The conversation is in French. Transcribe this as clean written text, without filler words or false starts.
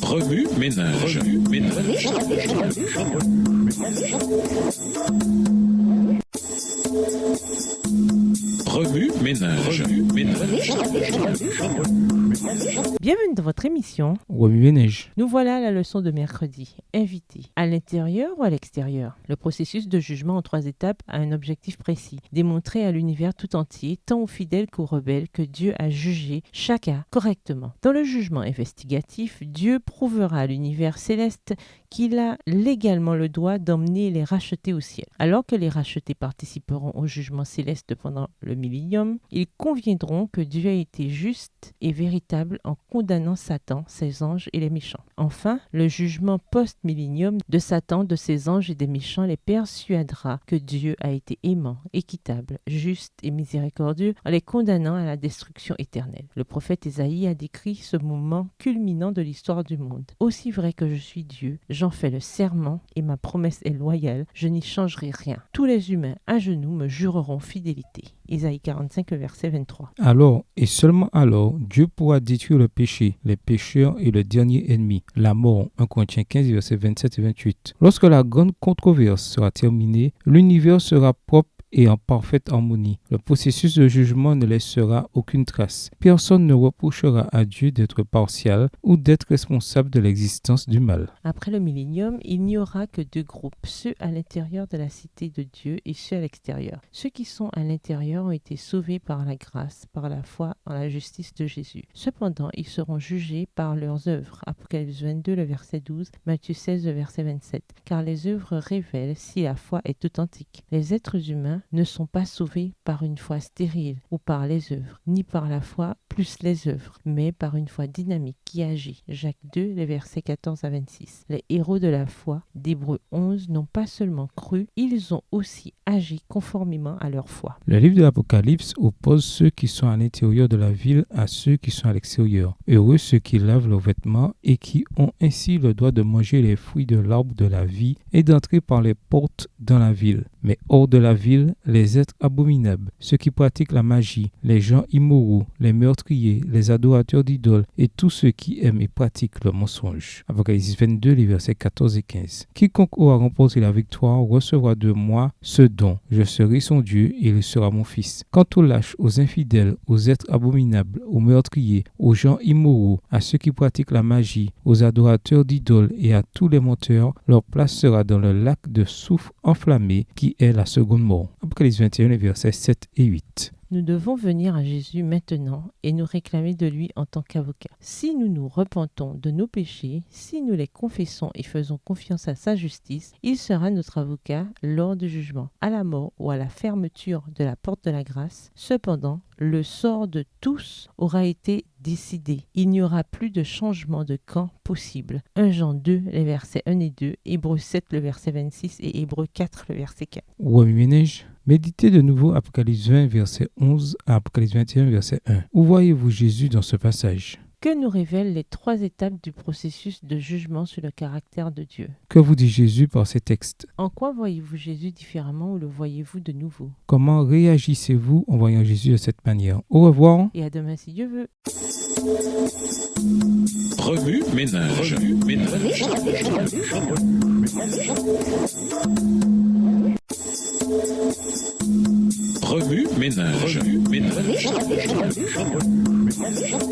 Remue ménage. Remue ménage. Bienvenue dans votre émission. Remue ménage. Nous voilà à la leçon de mercredi. Invité. À l'intérieur ou à l'extérieur? Le processus de jugement en 3 étapes a un objectif précis. Démontrer à l'univers tout entier, tant aux fidèles qu'aux rebelles, que Dieu a jugé chaque cas correctement. Dans le jugement investigatif, Dieu prouvera à l'univers céleste qu'il a légalement le droit d'emmener les rachetés au ciel. Alors que les rachetés participeront au jugement céleste pendant le millénium, ils conviendront que Dieu a été juste et véritable en condamnant Satan, ses anges et les méchants. Enfin, le jugement post-millénium de Satan, de ses anges et des méchants les persuadera que Dieu a été aimant, équitable, juste et miséricordieux en les condamnant à la destruction éternelle. Le prophète Ésaïe a décrit ce moment culminant de l'histoire du monde. Aussi vrai que je suis Dieu, j'en fais le serment et ma promesse est loyale, je n'y changerai rien. Tous les humains à genoux me jureront fidélité. Ésaïe 45, verset 23. Alors, et seulement alors, Dieu pourra détruire le péché, les pécheurs et le dernier ennemi, la mort. 1 Corinthiens 15, versets 27 et 28. Lorsque la grande controverse sera terminée, l'univers sera propre et en parfaite harmonie. Le processus de jugement ne laissera aucune trace. Personne ne reprochera à Dieu d'être partial ou d'être responsable de l'existence du mal. Après le millénium, il n'y aura que 2 groupes, ceux à l'intérieur de la cité de Dieu et ceux à l'extérieur. Ceux qui sont à l'intérieur ont été sauvés par la grâce, par la foi en la justice de Jésus. Cependant, ils seront jugés par leurs œuvres. Apocalypse 22, le verset 12, Matthieu 16, le verset 27. Car les œuvres révèlent si la foi est authentique. Les êtres humains ne sont pas sauvés par une foi stérile ou par les œuvres, ni par la foi plus les œuvres, mais par une foi dynamique qui agit. Jacques 2, les versets 14 à 26. Les héros de la foi d'Hébreux 11 n'ont pas seulement cru, ils ont aussi agi conformément à leur foi. Le livre de l'Apocalypse oppose ceux qui sont à l'intérieur de la ville à ceux qui sont à l'extérieur. Heureux ceux qui lavent leurs vêtements et qui ont ainsi le droit de manger les fruits de l'arbre de la vie et d'entrer par les portes dans la ville. Mais hors de la ville, les êtres abominables, ceux qui pratiquent la magie, les gens immoraux, les meurtriers, les adorateurs d'idoles et tous ceux qui aiment et pratiquent le mensonge. Apocalypse 22, les versets 14 et 15. Quiconque aura remporté la victoire recevra de moi ce don. Je serai son Dieu et il sera mon fils. Quant aux lâches, aux infidèles, aux êtres abominables, aux meurtriers, aux gens immoraux, à ceux qui pratiquent la magie, aux adorateurs d'idoles et à tous les menteurs, leur place sera dans le lac de soufre enflammé qui est la seconde mort. Apocalypse 21, les versets 7 et 8. Nous devons venir à Jésus maintenant et nous réclamer de lui en tant qu'avocat. Si nous nous repentons de nos péchés, si nous les confessons et faisons confiance à sa justice, il sera notre avocat lors du jugement, à la mort ou à la fermeture de la porte de la grâce. Cependant, le sort de tous aura été décidé. Il n'y aura plus de changement de camp possible. 1 Jean 2, les versets 1 et 2, Hébreux 7, le verset 26 et Hébreux 4, le verset 4. Remue ménage. Méditez de nouveau Apocalypse 20, verset 11 à Apocalypse 21, verset 1. Où voyez-vous Jésus dans ce passage? Que nous révèlent les 3 étapes du processus de jugement sur le caractère de Dieu? Que vous dit Jésus par ces textes? En quoi voyez-vous Jésus différemment ou le voyez-vous de nouveau? Comment réagissez-vous en voyant Jésus de cette manière? Au revoir. Et à demain si Dieu veut. Remue ménage. Remue ménage.